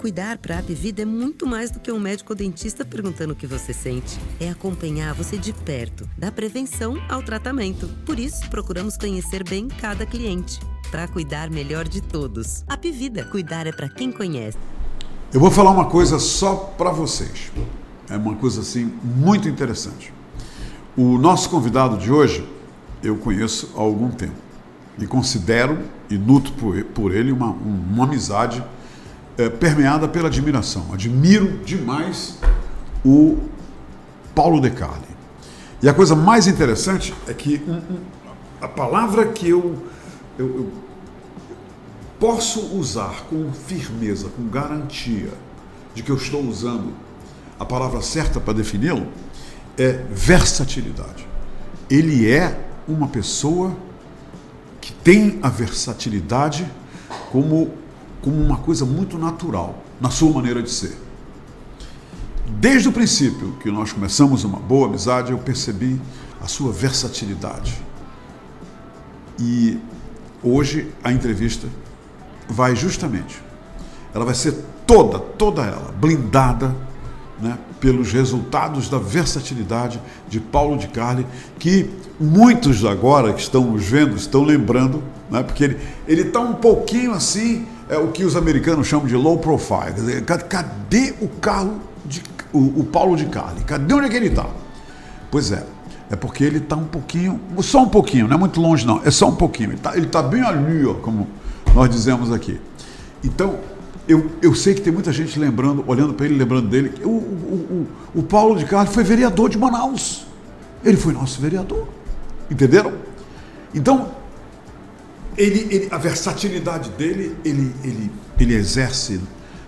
Cuidar para a Apivida é muito mais do que um médico ou dentista perguntando o que você sente. É acompanhar você de perto, da prevenção ao tratamento. Por isso, procuramos conhecer bem cada cliente, para cuidar melhor de todos. Apivida, cuidar é para quem conhece. Eu vou falar uma coisa só para vocês. É uma coisa assim muito interessante. O nosso convidado de hoje, eu conheço há algum tempo. E considero e nutro por ele uma amizade permeada pela admiração. Admiro demais o Paulo de Carli. E a coisa mais interessante é que a palavra que eu posso usar com firmeza, com garantia de que eu estou usando a palavra certa para defini-lo, é versatilidade. Ele é uma pessoa que tem a versatilidade como uma coisa muito natural na sua maneira de ser. Desde o princípio que nós começamos uma boa amizade, eu percebi a sua versatilidade. E hoje a entrevista vai justamente, ela vai ser toda ela blindada, né, pelos resultados da versatilidade de Paulo de Carli, que muitos agora que estão nos vendo estão lembrando, né, porque ele está um pouquinho assim, o que os americanos chamam de low profile. Quer dizer, cadê o Paulo de Carli? Cadê onde é que ele está? Pois é porque ele está um pouquinho, só um pouquinho, não é muito longe não, é só um pouquinho, ele tá bem ali, ó, como nós dizemos aqui. Então, eu sei que tem muita gente olhando para ele, lembrando dele. O Paulo de Carli foi vereador de Manaus. Ele foi nosso vereador. Entenderam? Então, a versatilidade dele, ele exerce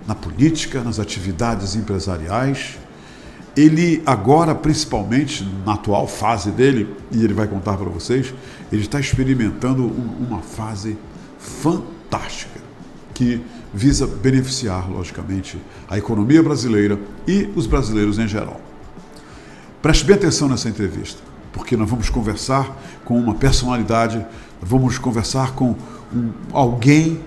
na política, nas atividades empresariais. Ele agora, principalmente na atual fase dele, e ele vai contar para vocês, ele está experimentando uma fase fantástica, que visa beneficiar, logicamente, a economia brasileira e os brasileiros em geral. Preste bem atenção nessa entrevista, porque nós vamos conversar com uma personalidade, vamos conversar com alguém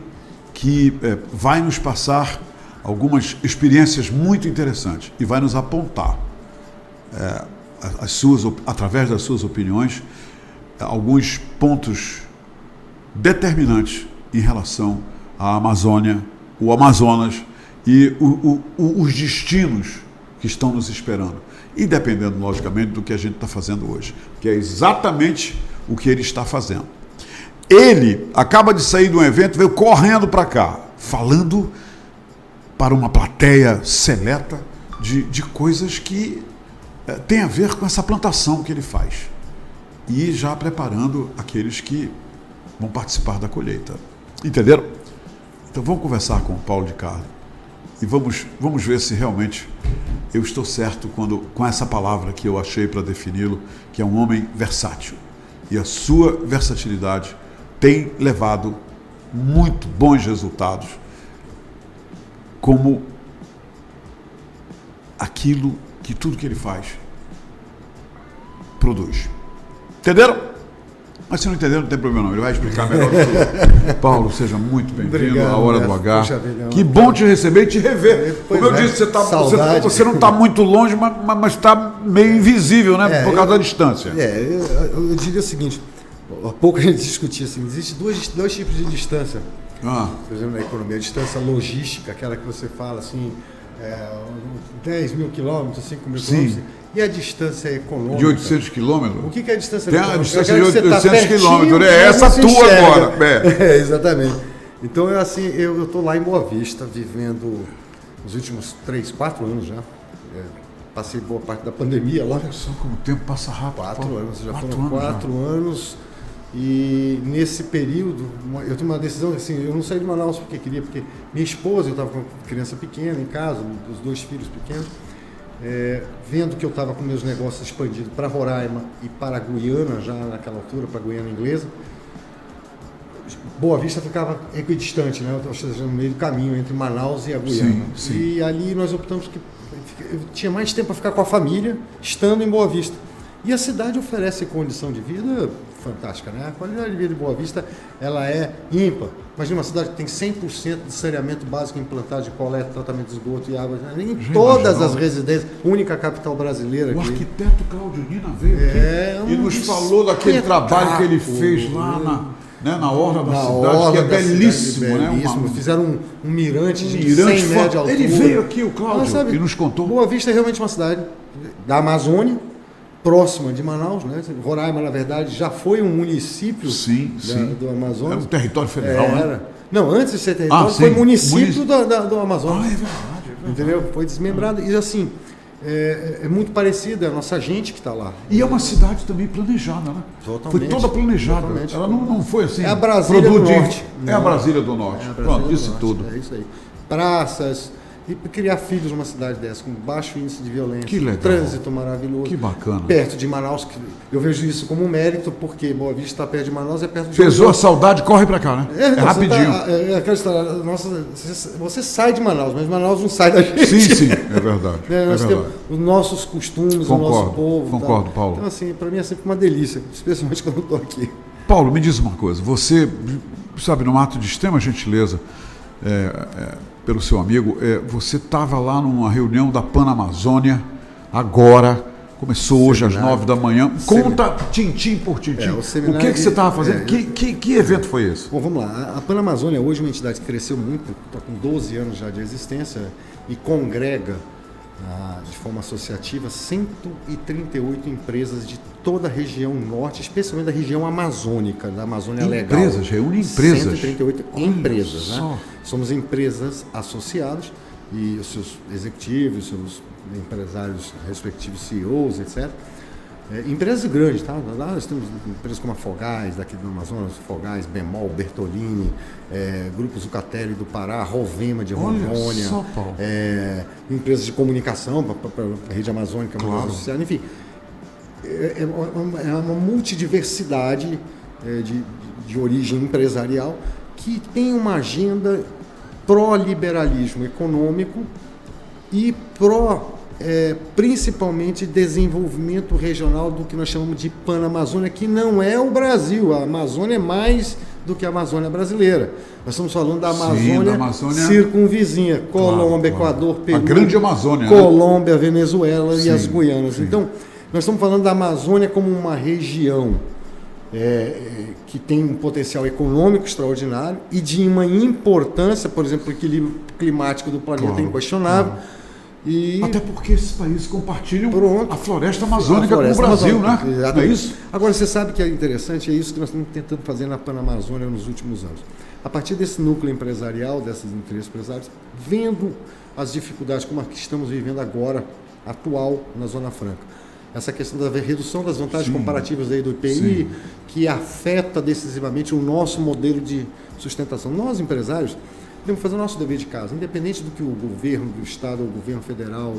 que vai nos passar algumas experiências muito interessantes e vai nos apontar, através das suas opiniões, alguns pontos determinantes em relação à Amazônia, o Amazonas e os destinos que estão nos esperando. E dependendo, logicamente, do que a gente está fazendo hoje, que é exatamente o que ele está fazendo. Ele acaba de sair de um evento, veio correndo para cá, falando para uma plateia seleta de coisas que tem a ver com essa plantação que ele faz. E já preparando aqueles que vão participar da colheita. Entenderam? Então vamos conversar com o Paulo de Carli e vamos ver se realmente eu estou certo com essa palavra que eu achei para defini-lo, que é um homem versátil. E a sua versatilidade tem levado muito bons resultados, como aquilo que tudo que ele faz produz. Entenderam? Mas se não entenderam, não tem problema não, ele vai explicar melhor do que eu. Paulo, seja muito bem-vindo à Hora do H. Que bom te receber e te rever. Como eu disse, você não está muito longe, mas está meio invisível, né? Por causa da distância. Eu diria o seguinte, há pouco a gente discutia assim, existem dois tipos de distância. Por exemplo, na economia, a distância logística, aquela que você fala assim, 10 mil quilômetros, 5 mil quilômetros, e a distância econômica. De 800 quilômetros? O que é a distância econômica? Tem a distância de 800 quilômetros, essa tua enxerga. agora. Exatamente. Então, eu estou lá em Boa Vista, vivendo os últimos 3, 4 anos já. Passei boa parte da pandemia lá. Olha só como o tempo passa rápido. 4 anos, já foram 4 anos. E nesse período, eu tomei uma decisão, assim, eu não saí de Manaus porque queria, porque minha esposa, eu estava com criança pequena em casa, os 2 filhos pequenos, vendo que eu estava com meus negócios expandidos para Roraima e para a Guiana, já naquela altura, para a Guiana Inglesa. Boa Vista ficava equidistante, né? Eu estava no meio do caminho entre Manaus e a Guiana. Sim. E ali nós optamos que eu tinha mais tempo para ficar com a família, estando em Boa Vista. E a cidade oferece condição de vida fantástica, né? A qualidade de vida de Boa Vista, ela é ímpar. Imagina uma cidade que tem 100% de saneamento básico implantado, de coleta, tratamento de esgoto e água, né? Em todas as residências, única capital brasileira. O arquiteto Cláudio Nina veio aqui e nos falou daquele trabalho que ele fez lá na orla da cidade, que é belíssimo, né? Fizeram um mirante de 100 metros de altura. Ele veio aqui, o Cláudio, e nos contou. Boa Vista é realmente uma cidade da Amazônia, próxima de Manaus, né? Roraima, na verdade, já foi um município do Amazonas. É um território federal, né? Não, antes de ser território, foi município do Amazonas. É verdade. Entendeu? Foi desmembrado. E assim, é muito parecida a nossa gente que está lá. E é uma cidade também planejada, né? Totalmente. Foi toda planejada. Totalmente. Ela não foi assim. É a Brasília do Norte. É a Brasília do Norte. Pronto, disse tudo. É isso aí. Praças. E criar filhos numa cidade dessa, com baixo índice de violência, que legal. Trânsito maravilhoso. Que bacana. Perto de Manaus, que eu vejo isso como um mérito, porque Boa Vista está perto de Manaus, é perto de... Pesou a saudade, corre pra cá, né? É rapidinho. Aquela história, você sai de Manaus, mas Manaus não sai da gente. Sim, é verdade. Nós temos os nossos costumes, o nosso povo. Concordo, Paulo. Então, assim, para mim é sempre uma delícia, especialmente quando eu estou aqui. Paulo, me diz uma coisa. Você, sabe, num ato de extrema gentileza, pelo seu amigo, você estava lá numa reunião da Panamazônia, agora, começou hoje às 9 da manhã. Conta tintim por tintim. O que você estava fazendo? Que evento foi esse? Bom, vamos lá. A Panamazônia hoje é uma entidade que cresceu muito, está com 12 anos já de existência e congrega de forma associativa 138 empresas de toda a região norte, especialmente da região amazônica, da Amazônia Legal. Empresas, reúne empresas. 138 empresas, né? Somos empresas associadas e os seus executivos, os seus empresários, respectivos CEOs, etc. Empresas grandes, tá? Lá nós temos empresas como a Fogás, daqui do Amazonas, Fogás, Bemol, Bertolini, Grupo Zucatelli do Pará, Rovema de Rondônia, empresas de comunicação para a rede amazônica, associada, enfim. É uma multidiversidade de origem empresarial que tem uma agenda pró-liberalismo econômico e principalmente desenvolvimento regional do que nós chamamos de Panamazônia, que não é o Brasil. A Amazônia é mais do que a Amazônia brasileira. Nós estamos falando da Amazônia circunvizinha, Colômbia, Equador, Peru, a grande Amazônia, Colômbia, Venezuela e as Guianas. Então, nós estamos falando da Amazônia como uma região que tem um potencial econômico extraordinário e de uma importância, por exemplo, o equilíbrio climático do planeta é inquestionável. E... Até porque esses países compartilham a floresta amazônica com o Brasil, né? Não é isso? Agora, você sabe que é interessante, é isso que nós estamos tentando fazer na Panamazônia nos últimos anos. A partir desse núcleo empresarial, dessas empresas empresárias, vendo as dificuldades como as que estamos vivendo agora, atual, na Zona Franca. Essa questão da redução das vantagens comparativas aí do IPI, que afeta decisivamente o nosso modelo de sustentação. Nós, empresários, devemos fazer o nosso dever de casa, independente do que o governo do Estado, o governo federal,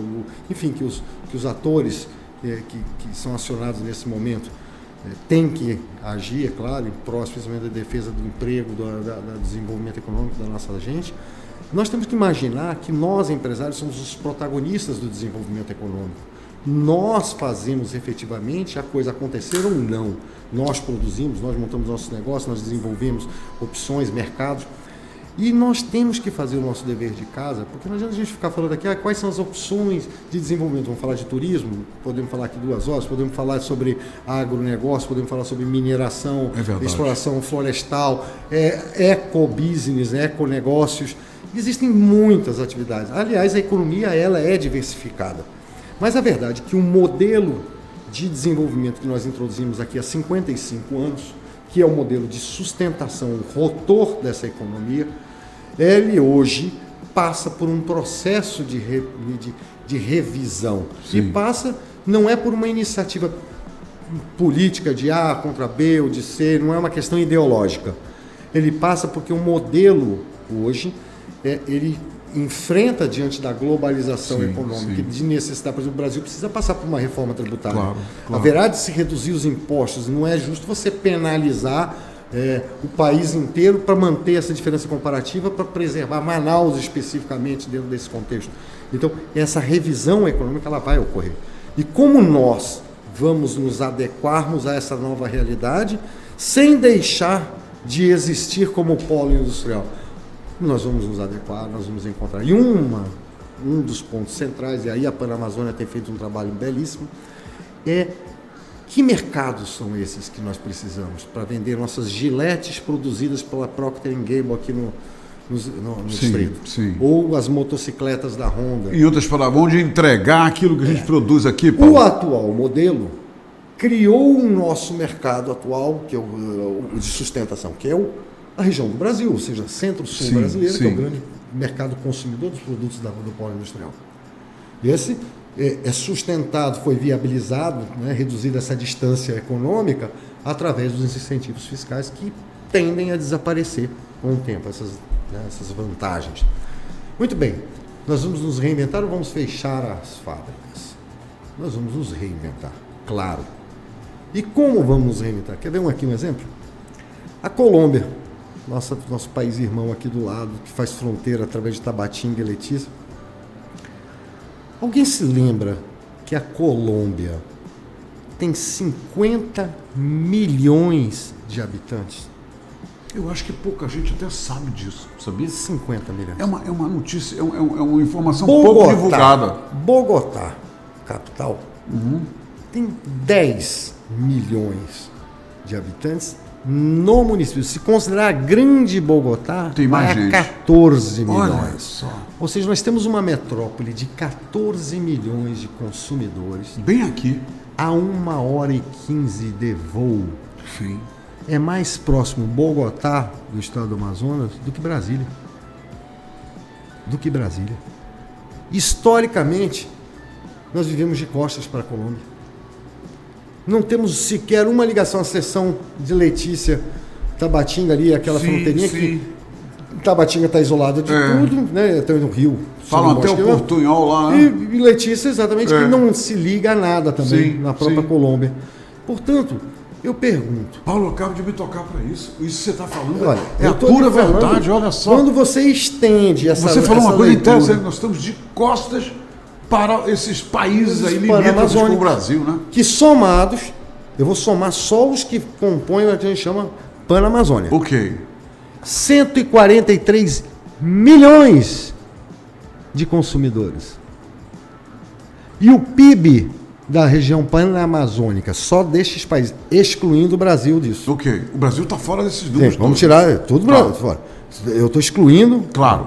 enfim, que os atores que são acionados nesse momento têm que agir, é claro, em prol, especialmente da defesa do emprego, do desenvolvimento econômico da nossa gente. Nós temos que imaginar que nós, empresários, somos os protagonistas do desenvolvimento econômico. Nós fazemos efetivamente a coisa acontecer ou não. Nós produzimos, nós montamos nossos negócios, nós desenvolvemos opções, mercados. E nós temos que fazer o nosso dever de casa, porque não adianta a gente ficar falando aqui quais são as opções de desenvolvimento. Vamos falar de turismo, podemos falar aqui 2 horas, podemos falar sobre agronegócio, podemos falar sobre mineração, exploração florestal, ecobusiness, econegócios. Existem muitas atividades. Aliás, a economia ela é diversificada. Mas a verdade é que o modelo de desenvolvimento que nós introduzimos aqui há 55 anos, que é o modelo de sustentação, o rotor dessa economia, ele hoje passa por um processo de revisão. E passa, não é por uma iniciativa política de A contra B ou de C, não é uma questão ideológica. Ele passa porque o modelo hoje, ele enfrenta diante da globalização econômica, de necessidade. Por exemplo, o Brasil precisa passar por uma reforma tributária. Claro. Haverá de se reduzir os impostos. Não é justo você penalizar o país inteiro para manter essa diferença comparativa, para preservar Manaus especificamente dentro desse contexto. Então, essa revisão econômica ela vai ocorrer. E como nós vamos nos adequarmos a essa nova realidade sem deixar de existir como polo industrial. Nós vamos nos adequar, nós vamos encontrar. E um dos pontos centrais, e aí a Panamazônia tem feito um trabalho belíssimo, é que mercados são esses que nós precisamos para vender nossas giletes produzidas pela Procter & Gamble aqui no estreito. Sim. Ou as motocicletas da Honda. Em outras palavras, onde entregar aquilo que a gente produz aqui, Paulo? O atual modelo criou o nosso mercado atual, que é o de sustentação, que é a região do Brasil, ou seja, centro-sul brasileiro, que é o grande mercado consumidor dos produtos do polo industrial. Esse é sustentado, foi viabilizado, né, reduzida essa distância econômica através dos incentivos fiscais que tendem a desaparecer com o tempo, essas vantagens. Muito bem, nós vamos nos reinventar ou vamos fechar as fábricas? Nós vamos nos reinventar, claro. E como vamos nos reinventar? Quer ver aqui um exemplo? A Colômbia, nosso país irmão aqui do lado, que faz fronteira através de Tabatinga e Letícia. Alguém se lembra que a Colômbia tem 50 milhões de habitantes? Eu acho que pouca gente até sabe disso, sabia? 50 milhões. É uma notícia, é uma informação pouco divulgada. Bogotá, capital, tem 10 milhões de habitantes no município. Se considerar a grande Bogotá, tem mais gente. 14 milhões. Olha só. Ou seja, nós temos uma metrópole de 14 milhões de consumidores. Bem aqui. A 1h15 de voo. Sim. É mais próximo Bogotá, do estado do Amazonas, do que Brasília. Historicamente, nós vivemos de costas para a Colômbia. Não temos sequer uma ligação à seção de Letícia, Tabatinga ali, aquela fronteirinha que Tabatinga está isolada de tudo, né? Tem no Rio. Falam até o Portunhol lá, né? E Letícia, exatamente, que não se liga a nada também na própria Colômbia. Portanto, eu pergunto. Paulo, acaba de me tocar para isso. Isso que você está falando é a pura verdade, olha só. Quando você estende essa Você falou uma coisa leitura, interessante, nós estamos de costas para esses países aí limítrofes com o Brasil, né? Que somados, eu vou somar só os que compõem o que a gente chama Panamazônia. Ok. 143 milhões de consumidores. E o PIB da região panamazônica, só destes países, excluindo o Brasil disso. Ok. O Brasil está fora desses números. Vamos tirar tudo o Brasil fora. Eu estou excluindo. Claro.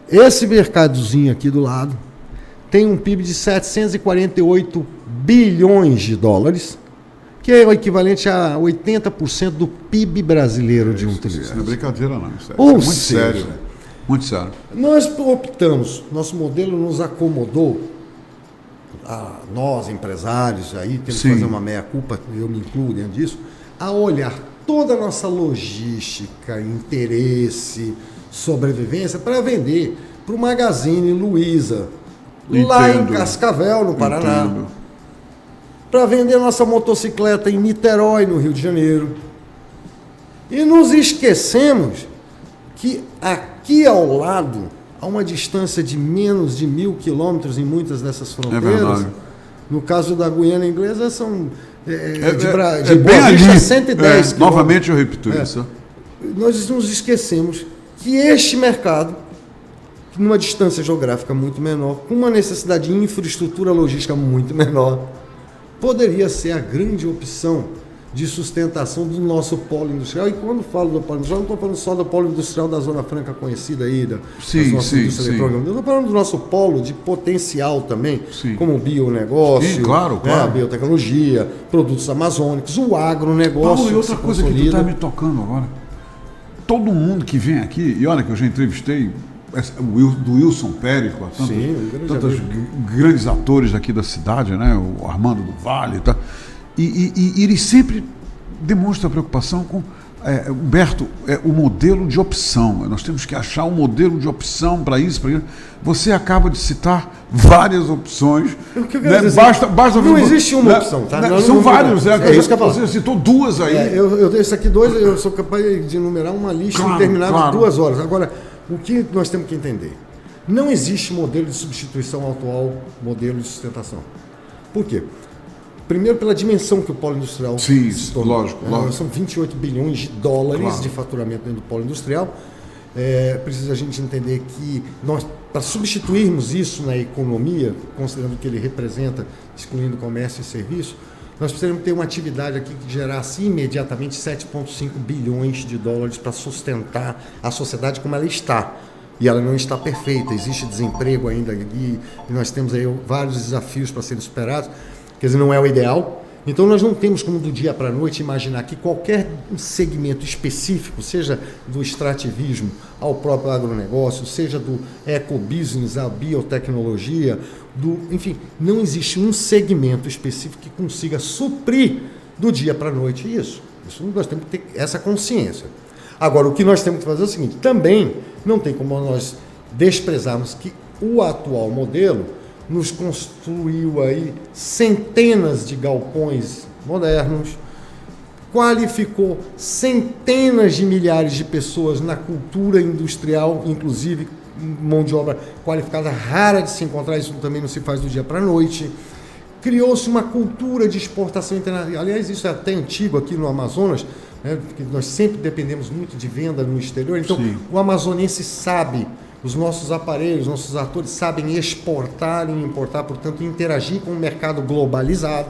Esse mercadozinho aqui do lado tem um PIB de 748 bilhões de dólares, que é o equivalente a 80% do PIB brasileiro de um trilhão. Isso não é brincadeira, não. Isso é muito sério. Muito sério. Nós optamos, nosso modelo nos acomodou, nós empresários, aí temos que fazer uma meia-culpa, eu me incluo dentro disso, a olhar toda a nossa logística, interesse, sobrevivência para vender para o Magazine Luiza, lá em Cascavel, no Paraná. Para vender nossa motocicleta em Niterói, no Rio de Janeiro. E nos esquecemos que aqui ao lado, a uma distância de menos de 1.000 km em muitas dessas fronteiras, no caso da Guiana Inglesa, são de Boa Vista 110 km. Novamente eu repito isso. Nós nos esquecemos que este mercado, numa distância geográfica muito menor, com uma necessidade de infraestrutura logística muito menor, poderia ser a grande opção de sustentação do nosso polo industrial. E quando falo do polo industrial, não estou falando só do polo industrial da Zona Franca conhecida aí, das nossas indústrias eletrônicas. Eu estou falando do nosso polo de potencial também, como o bionegócio, claro. A biotecnologia, produtos amazônicos, o agronegócio. Paulo, e outra coisa que tu está me tocando agora. Todo mundo que vem aqui, e olha que eu já entrevistei do Wilson Périco, tantos grandes atores aqui da cidade, né? O Armando do Vale e tal. E ele sempre demonstra preocupação com, Humberto, o modelo de opção. Nós temos que achar um modelo de opção para isso, para isso. Você acaba de citar várias opções. Né? Basta não existe uma opção, tá? São vários. Isso que eu falo. Você citou duas aí. Eu dei isso aqui dois, eu sou capaz de enumerar uma lista interminável de 2 horas. Agora, o que nós temos que entender? Não existe modelo de substituição ao atual modelo de sustentação. Por quê? primeiro pela dimensão que o polo industrial se tornou. Lógico. São 28 bilhões de dólares Claro. de faturamento dentro do polo industrial. Precisa a gente entender que nós, para substituirmos isso na economia, considerando que ele representa, excluindo comércio e serviço, nós precisamos ter uma atividade aqui que gerasse imediatamente 7,5 bilhões de dólares para sustentar a sociedade como ela está. E ela não está perfeita, existe desemprego ainda e nós temos aí vários desafios para serem superados. Quer dizer, não é o ideal. Então nós não temos como do dia para a noite imaginar que qualquer segmento específico, seja do extrativismo ao próprio agronegócio, seja do ecobusiness, a biotecnologia, enfim, não existe um segmento específico que consiga suprir do dia para a noite isso. Isso nós temos que ter essa consciência. Agora, o que nós temos que fazer é o seguinte, também não tem como nós desprezarmos que o atual modelo nos construiu aí centenas de galpões modernos, qualificou centenas de milhares de pessoas na cultura industrial, inclusive mão de obra qualificada, rara de se encontrar, isso também não se faz do dia para a noite. Criou-se uma cultura de exportação internacional, aliás, isso é até antigo aqui no Amazonas, né, porque nós sempre dependemos muito de venda no exterior, então Sim. O amazonense sabe, os nossos aparelhos, nossos atores sabem exportar e importar, portanto, interagir com o mercado globalizado.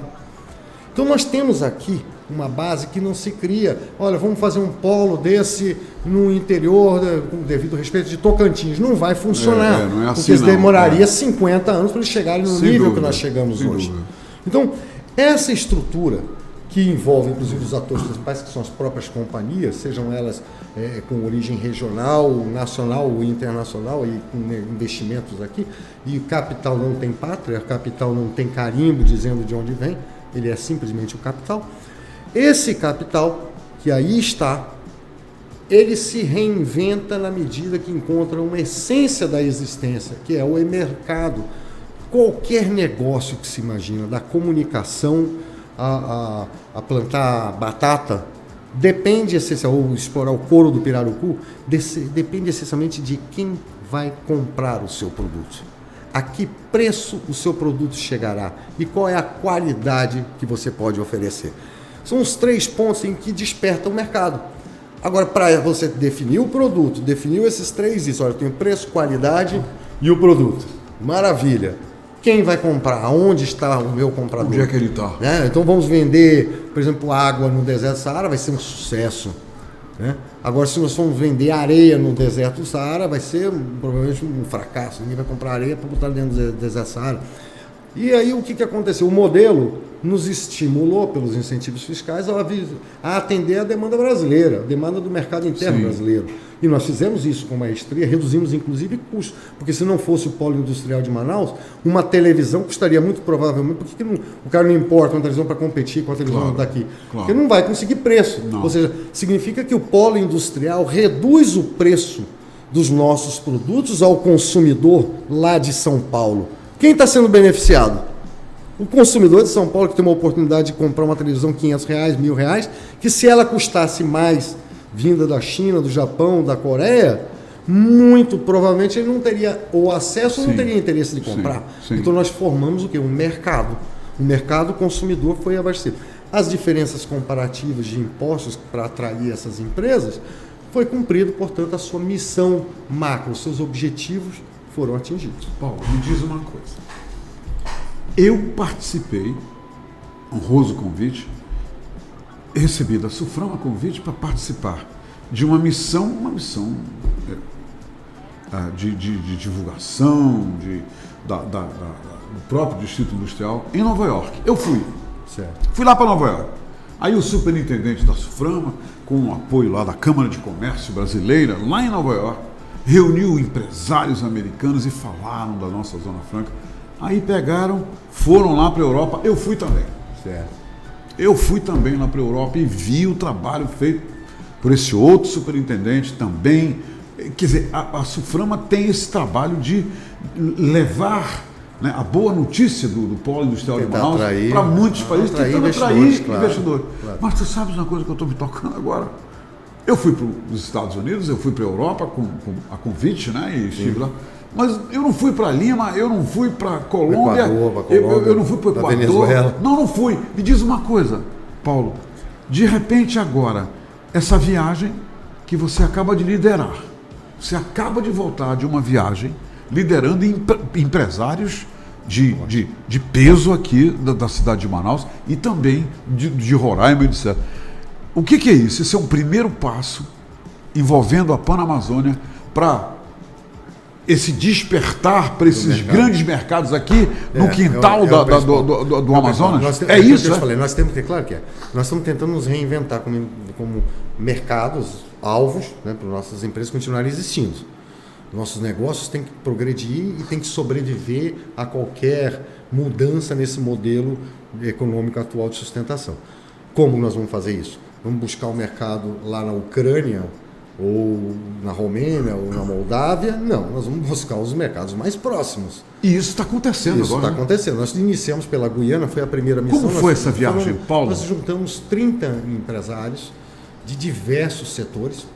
Então, nós temos aqui uma base que não se cria. Olha, vamos fazer um polo desse no interior, com devido respeito, de Tocantins. Não vai funcionar. Não é assim, porque não. demoraria 50 anos para eles chegarem no Sem nível dúvida, que nós chegamos sem hoje. dúvida. Então, essa estrutura que envolve, inclusive, os atores principais, que são as próprias companhias, sejam elas com origem regional, nacional ou internacional, e com investimentos aqui, e o capital não tem pátria, o capital não tem carimbo dizendo de onde vem, ele é simplesmente o capital. Esse capital, que aí está, ele se reinventa na medida que encontra uma essência da existência, que é o mercado. Qualquer negócio que se imagina, da comunicação a plantar batata, depende essencialmente, ou explorar o couro do pirarucu, depende essencialmente de quem vai comprar o seu produto. A que preço o seu produto chegará e qual é a qualidade que você pode oferecer. São os 3 pontos em que desperta o mercado. Agora, para você definir o produto, definiu esses 3 isso, olha, eu tenho preço, qualidade e o produto. Maravilha. Quem vai comprar? Onde está o meu comprador? Onde é que ele está? Então vamos vender, por exemplo, água no deserto do Saara, vai ser um sucesso. Né? Agora, se nós formos vender areia no deserto do Saara, vai ser provavelmente um fracasso. Ninguém vai comprar areia para botar dentro do deserto do Saara. E aí o que aconteceu? O modelo nos estimulou, pelos incentivos fiscais, a atender a demanda brasileira, a demanda do mercado interno Sim. brasileiro. E nós fizemos isso com maestria, reduzimos inclusive custos, porque se não fosse o polo industrial de Manaus, uma televisão custaria muito provavelmente, porque o cara não importa uma televisão para competir com a televisão daqui, porque não vai conseguir preço. Não. Ou seja, significa que o polo industrial reduz o preço dos nossos produtos ao consumidor lá de São Paulo. Quem está sendo beneficiado? O consumidor de São Paulo, que tem uma oportunidade de comprar uma televisão R$500, R$1.000, que se ela custasse mais, vinda da China, do Japão, da Coreia, muito provavelmente ele não teria o acesso ou não teria interesse de comprar. Sim. Então nós formamos o quê? Um mercado. O mercado consumidor foi abastecido. As diferenças comparativas de impostos para atrair essas empresas foi cumprido, portanto, a sua missão macro, os seus objetivos foram atingidos. Paulo, me diz uma coisa. Eu participei, honroso convite, recebi da Suframa convite para participar de uma missão de divulgação do próprio Distrito Industrial em Nova York. Eu fui. Certo. Fui lá para Nova York. Aí o superintendente da Suframa, com o apoio lá da Câmara de Comércio Brasileira, lá em Nova York, reuniu empresários americanos e falaram da nossa Zona Franca. Aí foram lá para a Europa, eu fui também. Certo. Eu fui também lá para a Europa e vi o trabalho feito por esse outro superintendente também. Quer dizer, a Suframa tem esse trabalho de levar, né, a boa notícia do polo industrial de Manaus para muitos países, tentando atrair investidores. Claro. Mas tu sabes uma coisa que eu estou me tocando agora? Eu fui para os Estados Unidos, eu fui para a Europa a convite, né, e estive lá. mas eu não fui para Lima, eu não fui para Colômbia, Equador, eu não fui para Equador, Venezuela. não fui. Me diz uma coisa, Paulo, de repente agora, essa viagem que você acaba de liderar, você acaba de voltar de uma viagem liderando empresários de peso aqui da cidade de Manaus e também de Roraima, etc. O que é isso? Esse é um primeiro passo envolvendo a Panamazônia para esse despertar para esses grandes mercados aqui no quintal do Amazonas? É isso, que eu falei, nós temos que ter, claro que é. Nós estamos tentando nos reinventar como mercados, alvos, né, para nossas empresas continuarem existindo. Nossos negócios têm que progredir e têm que sobreviver a qualquer mudança nesse modelo econômico atual de sustentação. Como nós vamos fazer isso? Vamos buscar o mercado lá na Ucrânia, ou na Romênia, ou na Moldávia? Não, nós vamos buscar os mercados mais próximos. E isso está acontecendo agora. Isso está acontecendo. Nós iniciamos pela Guiana, foi a primeira missão. Como foi essa viagem, Paulo? Nós juntamos 30 empresários de diversos setores,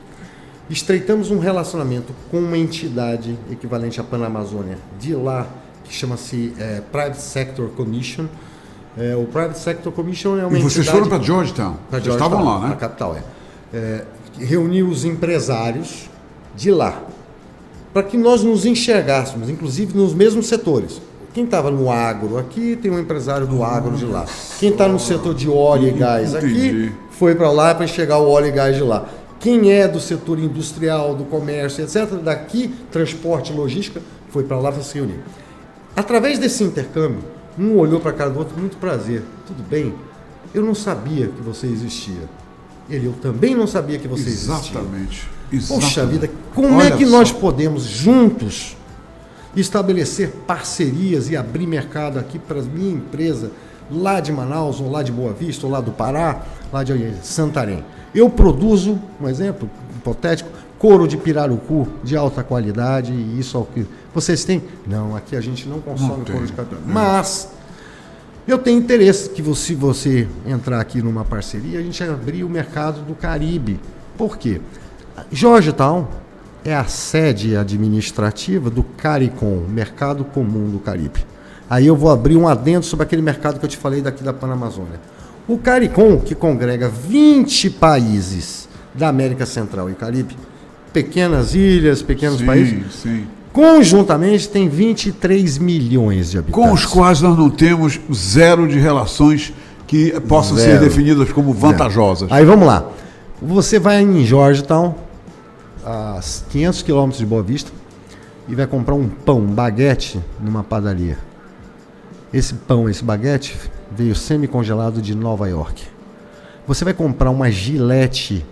estreitamos um relacionamento com uma entidade equivalente à Panamazônia de lá, que chama-se Private Sector Commission. O Private Sector Commission é uma entidade... E vocês foram para Georgetown? Vocês estavam lá, né? Na capital, reuniu os empresários de lá, para que nós nos enxergássemos, inclusive nos mesmos setores. Quem estava no agro aqui, tem um empresário do agro de lá. Quem está no setor de óleo e gás aqui, foi para lá para enxergar o óleo e gás de lá. Quem é do setor industrial, do comércio, etc., daqui, transporte e logística, foi para lá para se reunir. Através desse intercâmbio, um olhou para a cara do outro, muito prazer, tudo bem? Eu não sabia que você existia. Eu também não sabia que você existia. Exatamente. Poxa vida, como é que nós podemos juntos estabelecer parcerias e abrir mercado aqui para a minha empresa lá de Manaus, ou lá de Boa Vista, ou lá do Pará, lá de Santarém? Eu produzo, um exemplo hipotético, couro de pirarucu de alta qualidade, e isso é o que vocês têm? Não, aqui a gente não consome couro de pirarucu. Mas eu tenho interesse que se você entrar aqui numa parceria, a gente abrir o mercado do Caribe. Por quê? Georgetown é a sede administrativa do CARICOM, Mercado Comum do Caribe. Aí eu vou abrir um adendo sobre aquele mercado que eu te falei daqui da Panamazônia. O CARICOM, que congrega 20 países da América Central e Caribe, pequenas ilhas, pequenos países, conjuntamente tem 23 milhões de habitantes. Com os quais nós não temos zero de relações que possam ser definidas como vantajosas. Aí vamos lá. Você vai em Georgetown, a 500 quilômetros de Boa Vista, e vai comprar um pão, um baguete, numa padaria. Esse pão, esse baguete, veio semi-congelado de Nova York. Você vai comprar uma Gillette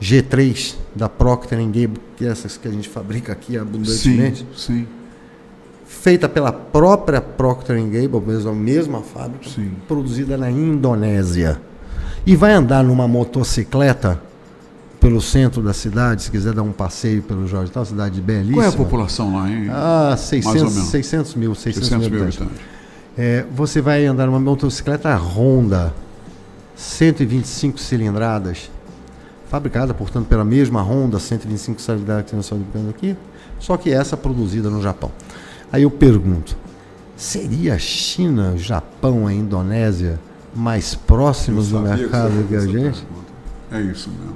G3 da Procter & Gamble, que é essas que a gente fabrica aqui abundantemente. Sim. Feita pela própria Procter & Gamble, a mesma fábrica, produzida na Indonésia. E vai andar numa motocicleta pelo centro da cidade, se quiser dar um passeio pelo Georgetown, cidade belíssima. Qual é a população lá, hein? 600 mil habitantes. Você vai andar numa motocicleta Honda, 125 cilindradas, fabricada, portanto, pela mesma Honda, 125 cilindradas que nós estamos vendo aqui, só que essa produzida no Japão. Aí eu pergunto, seria a China, o Japão, a Indonésia mais próximos do mercado que a gente? É isso mesmo.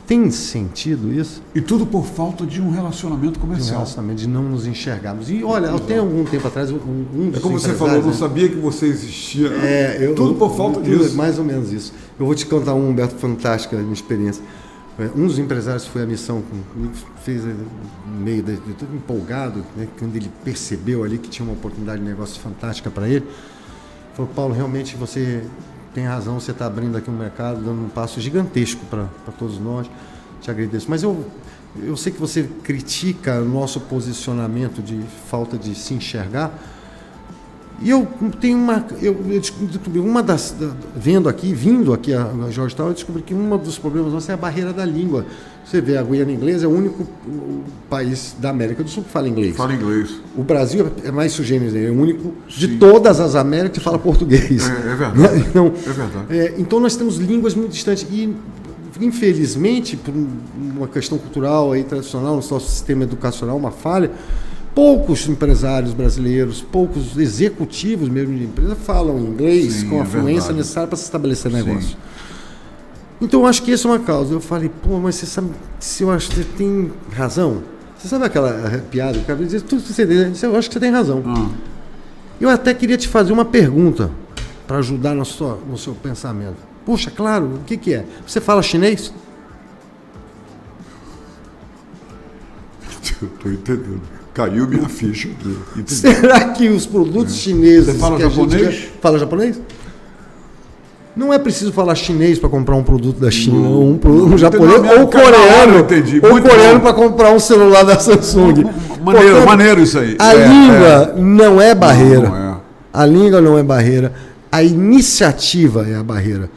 Tem sentido isso? E tudo por falta de um relacionamento comercial. De não nos enxergarmos. E olha, até algum tempo atrás, um dos como você falou, eu não sabia que você existia. Tudo por falta disso. Mais ou menos isso. Eu vou te contar Humberto, fantástica a minha experiência. Um dos empresários foi à missão comigo, fez meio de tudo empolgado, né, quando ele percebeu ali que tinha uma oportunidade de negócio fantástica para ele. Falou, Paulo, realmente você tem razão, você está abrindo aqui um mercado, dando um passo gigantesco para todos nós, te agradeço. Mas eu sei que você critica o nosso posicionamento de falta de se enxergar, e eu tenho descobri vindo aqui a Georgetown, eu descobri que um dos problemas nossos é a barreira da língua. Você vê, a Guiana Inglesa é o único país da América do Sul que fala inglês. Fala inglês. O Brasil é mais sugênero, é o único de todas as Américas que fala português. É verdade. Então, é verdade. Então nós temos línguas muito distantes e, infelizmente, por uma questão cultural aí, tradicional, no nosso sistema educacional, uma falha, poucos empresários brasileiros, poucos executivos mesmo de empresa falam inglês com a fluência necessária para se estabelecer negócio. Sim. Então eu acho que essa é uma causa. Eu falei, pô, mas você sabe, se eu acho que você tem razão. Você sabe aquela piada? O cara diz, tudo que você diz, eu acho que você tem razão. Eu até queria te fazer uma pergunta para ajudar no seu pensamento. Puxa, claro, o que é? Você fala chinês? Eu estou entendendo. Caiu minha ficha. Será que os produtos chineses... Você fala japonês? Fala japonês? Não é preciso falar chinês para comprar um produto da China, um japonês, ou coreano para comprar um celular da Samsung. Maneiro isso aí. A língua não é barreira. Não é. A língua não é barreira. A iniciativa é a barreira.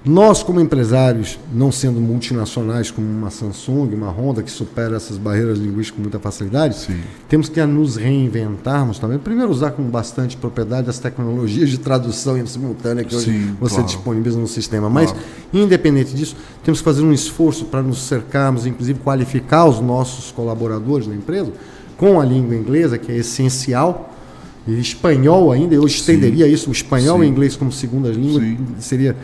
Nós, como empresários, não sendo multinacionais como uma Samsung, uma Honda, que supera essas barreiras linguísticas com muita facilidade, temos que nos reinventarmos também. Primeiro, usar com bastante propriedade as tecnologias de tradução simultânea que hoje você disponibiliza no sistema. Mas, independente disso, temos que fazer um esforço para nos cercarmos, inclusive qualificar os nossos colaboradores da empresa com a língua inglesa, que é essencial, e espanhol ainda. Eu estenderia isso, o espanhol e o inglês como segundas línguas, seria...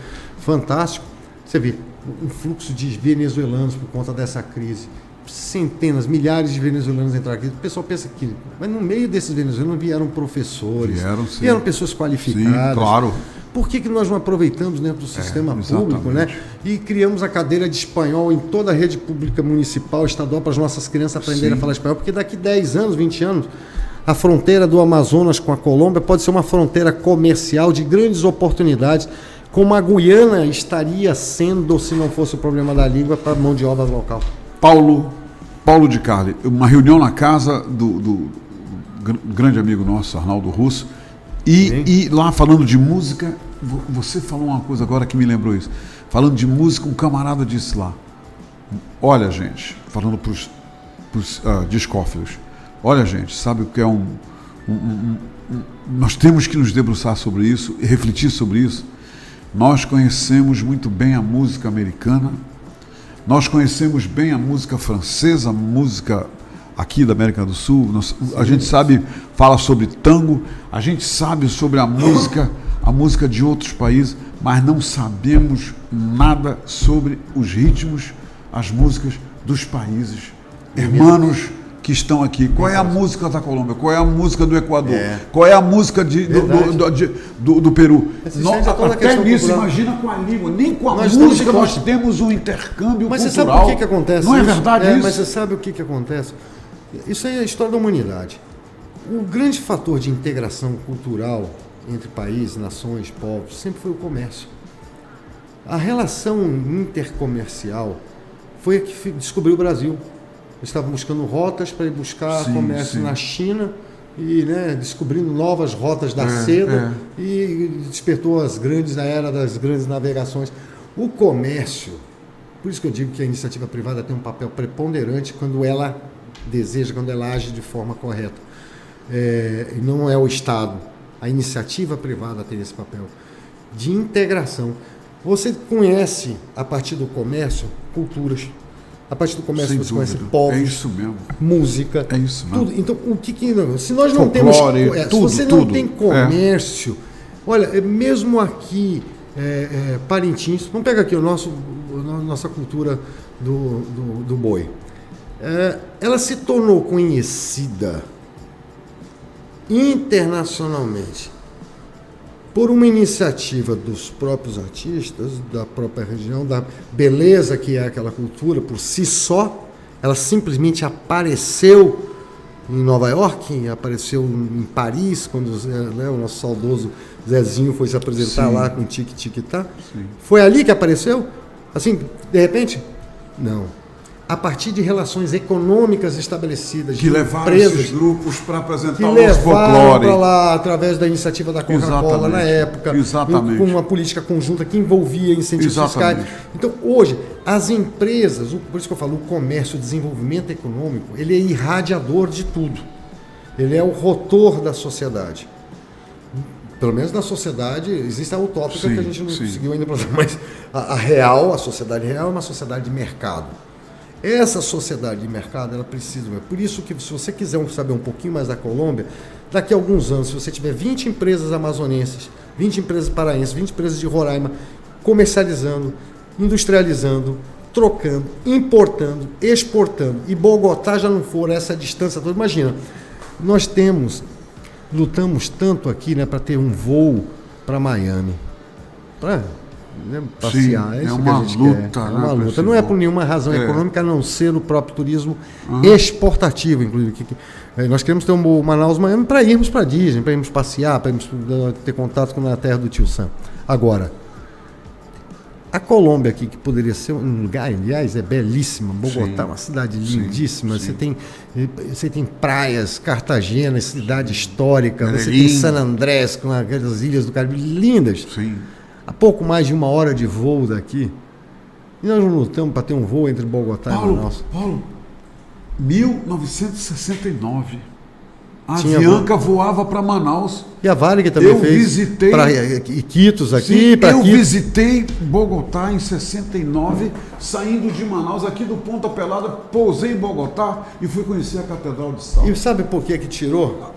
fantástico. Você vê um fluxo de venezuelanos por conta dessa crise. Centenas, milhares de venezuelanos entraram aqui. O pessoal pensa que... Mas no meio desses venezuelanos vieram professores, vieram pessoas qualificadas. Sim, claro. Por que nós não aproveitamos dentro do sistema público, né? E criamos a cadeira de espanhol em toda a rede pública municipal, estadual, para as nossas crianças aprenderem a falar espanhol? Porque daqui 10 anos, 20 anos, a fronteira do Amazonas com a Colômbia pode ser uma fronteira comercial de grandes oportunidades, como a Guiana estaria sendo, se não fosse o problema da língua, para a mão de obra local. Paulo de Carli, uma reunião na casa do grande amigo nosso, Arnaldo Russo, e lá falando de música, você falou uma coisa agora que me lembrou isso. Falando de música, um camarada disse lá, olha gente, falando para os discófilos, olha gente, sabe o que é nós temos que nos debruçar sobre isso e refletir sobre isso. Nós conhecemos muito bem a música americana, nós conhecemos bem a música francesa, a música aqui da América do Sul, a gente sabe, fala sobre tango, a gente sabe sobre a música de outros países, mas não sabemos nada sobre os ritmos, as músicas dos países hermanos que estão aqui. Qual é a música da Colômbia? Qual é a música do Equador? Qual é a música do Peru? Até nisso, imagina com a língua, nem com a música nós temos um intercâmbio cultural. Mas você sabe por que acontece isso? Não é verdade isso? Mas você sabe o que acontece? Isso aí é a história da humanidade. O grande fator de integração cultural entre países, nações, povos, sempre foi o comércio. A relação intercomercial foi a que descobriu o Brasil. Eles estavam buscando rotas para ir buscar comércio na China e descobrindo novas rotas da seda e despertou a era das grandes navegações. O comércio, por isso que eu digo que a iniciativa privada tem um papel preponderante quando ela deseja, quando ela age de forma correta. E não é o Estado. A iniciativa privada tem esse papel de integração. Você conhece, a partir do comércio, culturas. A partir do comércio você conhece povos, música, tudo. Então, se nós não temos, se você não tem comércio, olha, mesmo aqui, Parintins, vamos pegar aqui nossa cultura do boi. Ela se tornou conhecida internacionalmente por uma iniciativa dos próprios artistas, da própria região, da beleza que é aquela cultura por si só. Ela simplesmente apareceu em Nova York, apareceu em Paris, quando o nosso saudoso Zezinho foi se apresentar lá com Tic-Tic-Tá. Foi ali que apareceu? Assim, de repente? Não. A partir de relações econômicas estabelecidas, que levaram esses grupos para apresentar o nosso folclore. Para lá, através da iniciativa da Coca-Cola na época, com uma política conjunta que envolvia incentivos fiscais. Então, hoje, as empresas, por isso que eu falo, o comércio, o desenvolvimento econômico, ele é irradiador de tudo. Ele é o rotor da sociedade. Pelo menos na sociedade, existe a utópica que a gente não conseguiu ainda, mas a sociedade real é uma sociedade de mercado. Essa sociedade de mercado, ela precisa. Por isso que, se você quiser saber um pouquinho mais da Colômbia, daqui a alguns anos, se você tiver 20 empresas amazonenses, 20 empresas paraenses, 20 empresas de Roraima, comercializando, industrializando, trocando, importando, exportando, e Bogotá já não for essa distância toda. Imagina, nós lutamos tanto aqui, né, para ter um voo para Miami, para passear. Sim, é isso uma que a gente luta, quer. É né, uma luta. Não é por nenhuma razão econômica, a não ser no próprio turismo exportativo, inclusive. Nós queremos ter um Manaus-Miami para irmos para Disney, para irmos passear, para irmos ter contato com a terra do tio Sam. Agora, a Colômbia aqui, que poderia ser um lugar, aliás, é belíssima. Bogotá é uma cidade lindíssima. Sim. Você tem praias, Cartagena, cidade histórica. Você tem San Andrés, com aquelas ilhas do Caribe lindas. Sim. Há pouco mais de 1 hora de voo daqui. E nós lutamos para ter um voo entre Bogotá e Manaus. Paulo, 1969. A Tinha Avianca voava para Manaus. E a Varig também Eu fez visitei para Iquitos aqui. Sim, para eu Iquitos. visitei Bogotá em 69, saindo de Manaus, aqui do Ponta Pelada, pousei em Bogotá e fui conhecer a Catedral de Sal. E sabe por que tirou?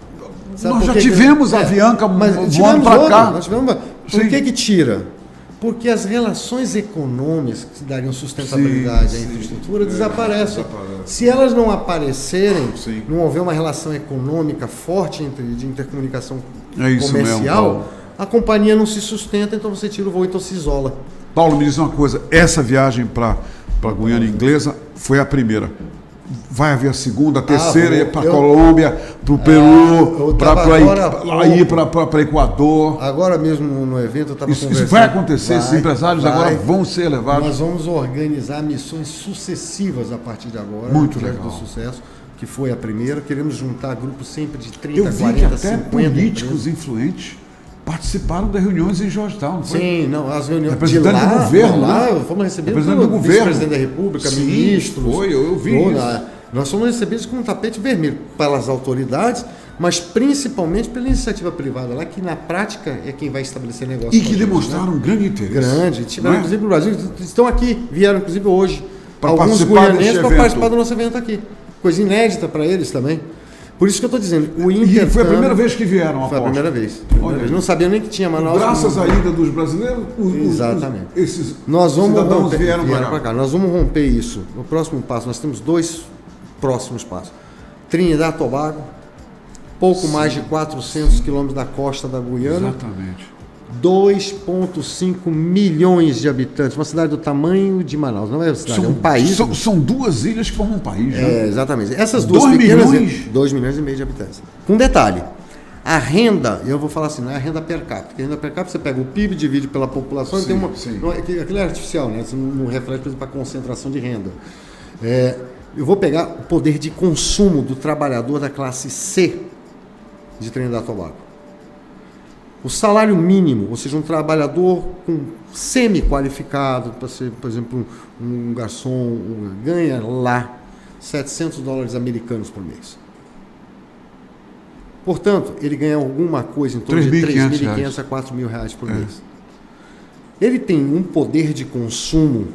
Sabe Nós por já que tivemos a Avianca voando tivemos para outra, cá. nós tivemos. Por Sim. que tira? Porque as relações econômicas que dariam sustentabilidade à infraestrutura desaparecem. Se elas não aparecerem, não houver uma relação econômica forte de intercomunicação comercial, mesmo, a companhia não se sustenta, então você tira o voo, então se isola. Paulo, me diz uma coisa, essa viagem para a Guiana Inglesa foi a primeira. Vai haver a segunda, a terceira, para a Colômbia, para o Peru, para Equador. Agora mesmo no evento eu estava conversando. Isso vai acontecer, esses empresários agora vão ser elevados. Nós vamos organizar missões sucessivas a partir de agora. Muito Diante legal. do Sucesso, que foi a primeira. Queremos juntar grupos sempre de 30, Eu vi 40, que até 50 políticos influentes participaram das reuniões em Georgetown, não foi? Sim, não, as reuniões Representante de lá, do governo, lá, né? fomos recebidos Representante pelo do governo. vice-presidente da República, Sim, ministros. foi, eu vi isso. Nós fomos recebidos com um tapete vermelho pelas autoridades, mas principalmente pela iniciativa privada lá, que na prática é quem vai estabelecer negócio. E que demonstraram um grande interesse. Grande. Tiveram, inclusive, no Brasil, estão aqui, vieram, inclusive, hoje, para alguns participar guianenses para participar do nosso evento aqui. Coisa inédita para eles também. Por isso que eu estou dizendo, o intercâmbio... E foi a primeira vez que vieram, Foi a primeira vez. Olha, não sabiam nem que tinha Manaus. Graças à ida dos brasileiros, Exatamente. Esses nós vamos cidadãos romper, vieram para cá. Nós vamos romper isso. No próximo passo, nós temos 2 próximos passos. Trinidad e Tobago, pouco mais de 400 quilômetros da costa da Guiana. Exatamente. 2,5 milhões de habitantes, uma cidade do tamanho de Manaus, não é uma cidade, é um país. São 2 ilhas que formam um país, né? Exatamente. Essas 2 pequenas, 2,5 milhões de habitantes. Com detalhe, a renda, eu vou falar assim, não é a renda per capita, porque a renda per capita você pega o PIB, divide pela população, e tem uma. Não, aquilo é artificial, né? Você não reflete, por exemplo, a concentração de renda. Eu vou pegar o poder de consumo do trabalhador da classe C de Trinidad e Tobago. O salário mínimo, ou seja, um trabalhador com semi-qualificado, para ser, por exemplo, um garçom, ganha lá $700 americanos por mês. Portanto, ele ganha alguma coisa em torno de R$3.500 a R$4.000 por mês. Ele tem um poder de consumo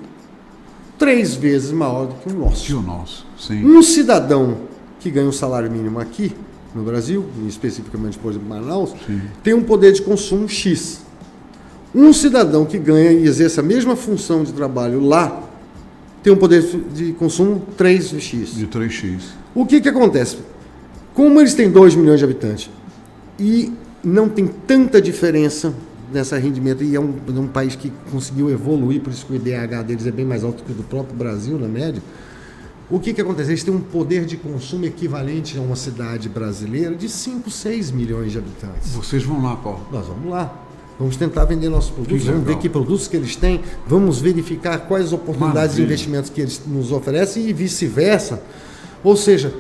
3 vezes maior do que o nosso. Que o nosso, sim. Um cidadão que ganha um salário mínimo aqui, no Brasil, especificamente, por exemplo, Manaus, tem um poder de consumo X. Um cidadão que ganha e exerce a mesma função de trabalho lá, tem um poder de consumo 3x. De 3x. O que acontece? Como eles têm 2 milhões de habitantes e não tem tanta diferença nessa rendimento, e é um país que conseguiu evoluir, por isso que o IDH deles é bem mais alto que o do próprio Brasil, na média, o que acontece? Eles têm um poder de consumo equivalente a uma cidade brasileira de 5, 6 milhões de habitantes. Vocês vão lá, Paulo? Nós vamos lá. Vamos tentar vender nossos produtos, vamos ver que produtos que eles têm, vamos verificar quais oportunidades de investimentos que eles nos oferecem e vice-versa. Ou seja,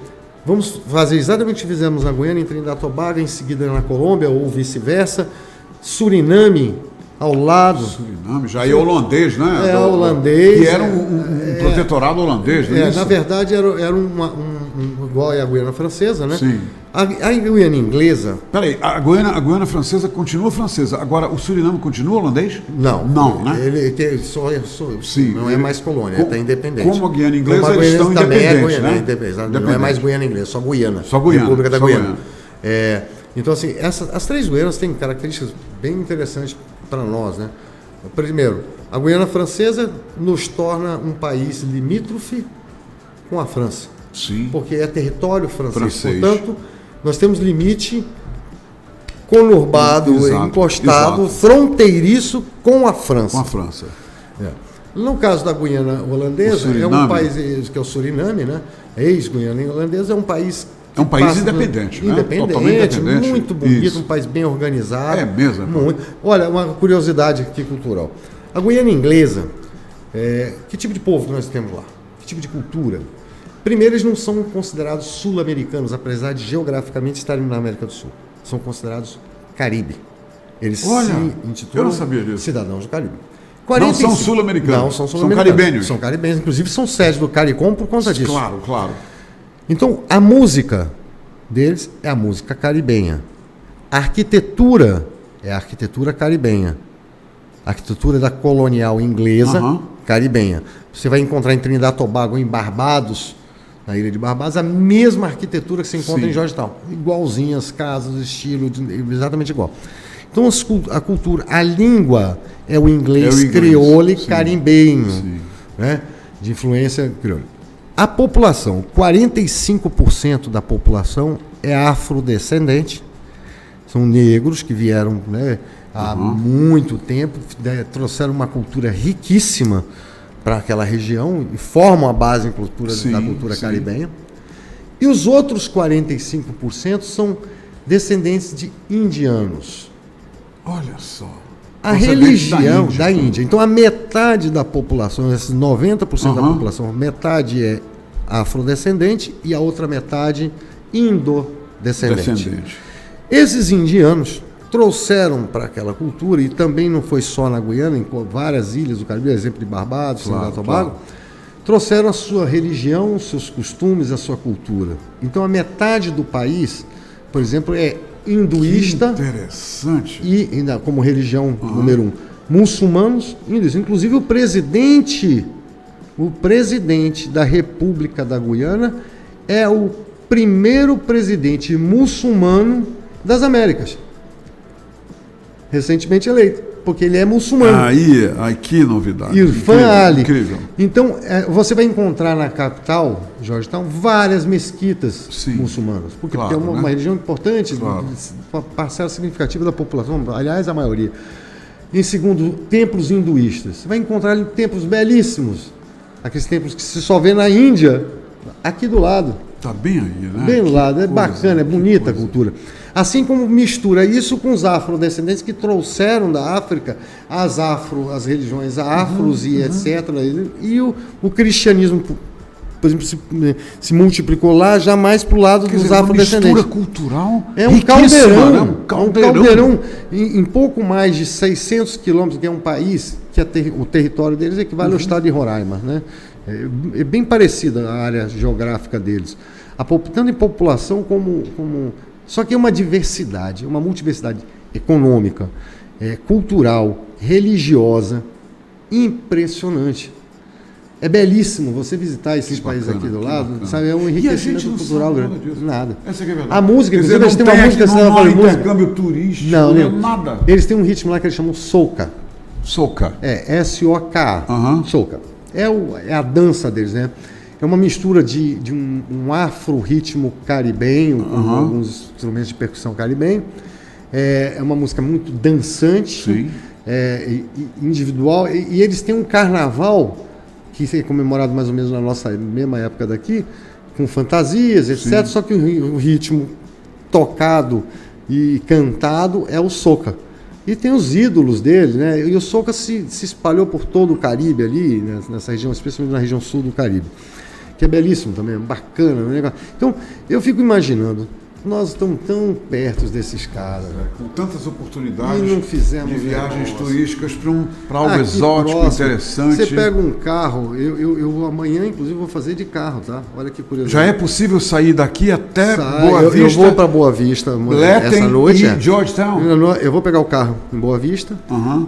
vamos fazer exatamente o que fizemos na Guiana, em Trinidad e Tobago, em seguida na Colômbia ou vice-versa. Suriname, ao lado. Suriname, já é holandês, né? É holandês. E era um protetorado holandês, não é isso? Na verdade, era igual é a Guiana Francesa, né? Sim. A Guiana Inglesa... Peraí, a Guiana Francesa continua francesa. Agora, o Suriname continua holandês? Não. Não, né? Ele Sim, não é mais colônia, está independente. Como a Guiana Inglesa, como a eles estão independentes, Guiana, né? Não é mais Guiana Inglesa, só Guiana. Só Guiana. República da só Guiana. Então, assim, as três Guianas têm características bem interessantes para nós, né? Primeiro, a Guiana Francesa nos torna um país limítrofe com a França. Sim. Porque é território francês. Portanto, nós temos limite conurbado, Exato, encostado, exato. fronteiriço com a França. Com a França. No caso da Guiana holandesa, é um país que é o Suriname, né? Ex-Guiana holandesa, é um país... É um país independente, né? Totalmente independente. Muito bonito, Isso. um país bem organizado. É mesmo? Muito. Olha, uma curiosidade aqui cultural. A Guiana Inglesa, que tipo de povo que nós temos lá? Que tipo de cultura? Primeiro, eles não são considerados sul-americanos, apesar de geograficamente estarem na América do Sul. São considerados Caribe. Eles se intitulam eu não sabia disso. cidadãos do Caribe. 45... Não são sul-americanos. Não, são sul-americanos. São caribenhos. São caribenhos. Inclusive, são sede do CARICOM por conta disso. Claro, claro. Então, a música deles é a música caribenha. A arquitetura é a arquitetura caribenha. A arquitetura da colonial inglesa caribenha. Você vai encontrar em Trinidad e Tobago, em Barbados, na ilha de Barbados, a mesma arquitetura que se encontra em Georgetown. Igualzinha, as casas, estilo, exatamente igual. Então, a cultura, a língua é o inglês crioulo caribenho, né? De influência crioulo. A população, 45% da população é afrodescendente, são negros que vieram, né, há muito tempo, trouxeram uma cultura riquíssima para aquela região e formam a base da cultura caribenha. E os outros 45% são descendentes de indianos. Olha só. A religião da Índia. Então, a metade da população, esses 90% da população, metade é afrodescendente e a outra metade indodescendente. Esses indianos trouxeram para aquela cultura, e também não foi só na Guiana, em várias ilhas do Caribe, exemplo de Barbados, Trinidad e Tobago, trouxeram a sua religião, os seus costumes, a sua cultura. Então, a metade do país, por exemplo, é hinduísta. Que interessante. E como religião número 1, muçulmanos, hinduístas. Inclusive o presidente da República da Guiana é o primeiro presidente muçulmano das Américas. Recentemente eleito, porque ele é muçulmano. Aí que novidade. Irfan Ali. Incrível. Então, você vai encontrar na capital, Georgetown, várias mesquitas muçulmanas. Porque é uma religião importante, uma parcela significativa da população, aliás, a maioria. Em segundo, templos hinduístas. Você vai encontrar templos belíssimos. Aqueles templos que se só vê na Índia, aqui do lado. Está bem aí, né? Bem do lado. É bacana, é bonita a cultura. Assim como mistura isso com os afrodescendentes que trouxeram da África as religiões afros e etc. E o cristianismo, por exemplo, se multiplicou lá já mais para o lado dos afrodescendentes. Uma mistura cultural é um caldeirão. Né? Um caldeirão. Em pouco mais de 600 quilômetros, que é um país que o território deles equivale ao estado de Roraima, né? É bem parecida a área geográfica deles. Tanto em população como só que é uma diversidade, uma multiversidade econômica, cultural, religiosa, impressionante. É belíssimo você visitar esses países aqui do lado, sabe? É um enriquecimento cultural grande. Nada. Essa é verdade. A música, inclusive, eles têm uma música, não intercâmbio turístico, não, nada. Eles têm um ritmo lá que eles chamam soca. Soca. S-O-K. Soca. É a dança deles, né? É uma mistura de um afro-ritmo caribenho, com alguns instrumentos de percussão caribenho. É uma música muito dançante, individual. E eles têm um carnaval, que é comemorado mais ou menos na nossa mesma época daqui, com fantasias, etc. Só que o ritmo tocado e cantado é o soca. E tem os ídolos dele, né? E o soca se espalhou por todo o Caribe ali, né? Nessa região, especialmente na região sul do Caribe. Que é belíssimo também, bacana. Né? Então, eu fico imaginando nós estamos tão perto desses caras. Com tantas oportunidades E não fizemos de viagens negócio. turísticas para algo Aqui exótico, próximo. interessante. Você pega um carro, eu amanhã, inclusive, vou fazer de carro, tá? Olha que curiosidade. Já é possível sair daqui até Boa eu Vista, vou para Boa Vista Letten essa noite. e Georgetown. Eu vou pegar o carro em Boa Vista, Aham.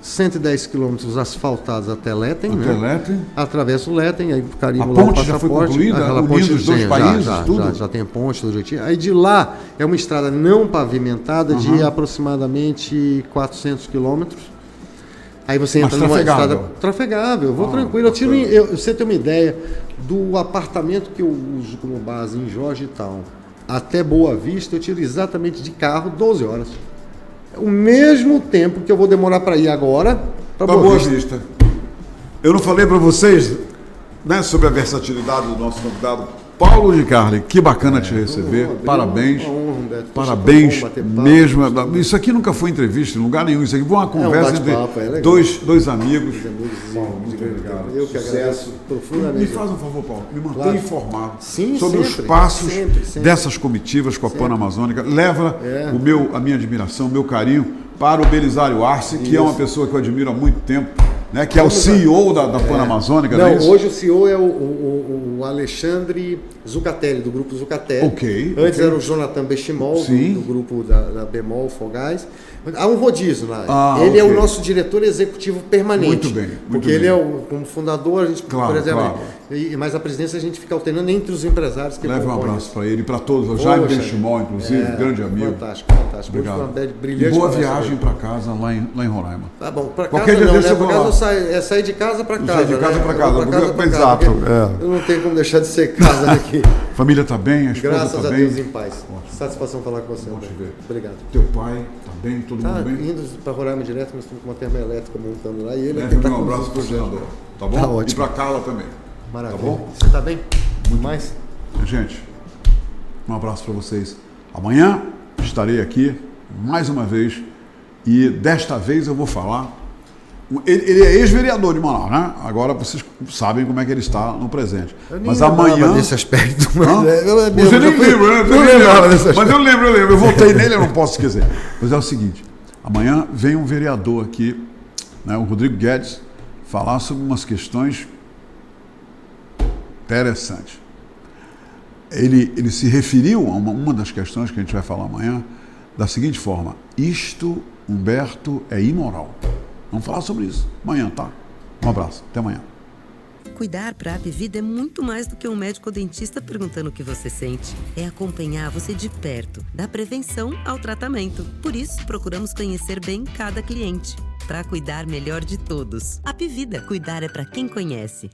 110 quilômetros asfaltados até Letten, Até né? Letten. Atravesso o Letten, aí carimbo A lá o ponte já foi passaporte. concluída, Aquela unindo ponte os dois já, países, já, tudo? Já tem a ponte, tudo direitinho. Aí de lá é uma estrada não pavimentada de aproximadamente 400 quilômetros. Aí você entra numa trafegável. estrada trafegável, eu vou tranquilo. Você tem uma ideia do apartamento que eu uso como base em Georgetown até Boa Vista, eu tiro exatamente de carro 12 horas. É o mesmo tempo que eu vou demorar para ir agora para Para Boa Vista. Eu não falei para vocês, né, sobre a versatilidade do nosso convidado Paulo de Carli. Que bacana te receber. Parabéns. Uma honra, Humberto. Poxa, Parabéns foi bom bater papo. mesmo. Isso aqui nunca foi entrevista em lugar nenhum. Isso aqui foi uma conversa entre bate-papo, é legal. dois amigos. Paulo, muito obrigado. Eu que agradeço Me profundamente. faz um favor, Paulo. Me mantenha Claro. informado Sim, sobre os sempre, passos sempre. dessas comitivas com a Pan-Amazônica. Leva a minha admiração, o meu carinho para o Belisário Arce, que é uma pessoa que eu admiro há muito tempo, né, que é o CEO da Pan-Amazônica. Não, é isso? hoje o CEO é o Alexandre Zucatelli, do grupo Zucatelli. Ok, Antes ok. era o Jonathan Bechimol, Sim. do grupo da Bemol Fogás. Há um rodízio lá. Ah, ele é ok. o nosso diretor executivo permanente. Muito bem, muito Porque bem. ele é como fundador, a gente, Claro, por exemplo, claro. mas a presidência a gente fica alternando entre os empresários que Leve um compõem abraço isso. para ele e para todos. O Jaime Poxa, Benchimol, inclusive, grande amigo. Fantástico, fantástico. Hoje Obrigado. foi uma E brilhante boa conversa viagem dele. para casa lá em Roraima. Tá bom, para Qualquer casa dia não, desse né? eu vou Para casa lá. eu saio, sair de casa para casa. Sair de casa né? pra casa, Eu vou pra porque- pra casa, exato, porque é. Eu não tenho como deixar de ser casa aqui. Família está bem, a esposa Graças está a bem. Deus em paz. Satisfação falar com você, André. te ver. Obrigado. Teu pai está bem, todo Tá mundo bem? indo para Roraima direto, nós estamos com uma termoelétrica montando lá e ele Leve tá um com abraço os para o projetos. senador, tá bom? Tá E ótimo. para Carla também. Maravilha. Tá bom? Você tá bem? Muito mais? Gente, um abraço para vocês. Amanhã estarei aqui mais uma vez e desta vez eu vou falar. Ele é ex-vereador de Manaus, né? Agora vocês sabem como é que ele está no presente. Mas amanhã. Nesse aspecto, Hã? mas Você nem lembra, né? Não lembrava desse Mas aspecto. eu lembro. Eu voltei nele, eu não posso esquecer. Mas é o seguinte: amanhã vem um vereador aqui, né, o Rodrigo Guedes, falar sobre umas questões interessantes. Ele se referiu a uma das questões que a gente vai falar amanhã da seguinte forma: isto, Humberto, é imoral. Vamos falar sobre isso amanhã, tá? Um abraço, até amanhã. Cuidar para a Apvida é muito mais do que um médico ou dentista perguntando o que você sente. É acompanhar você de perto, da prevenção ao tratamento. Por isso, procuramos conhecer bem cada cliente, para cuidar melhor de todos. Apvida, cuidar é para quem conhece.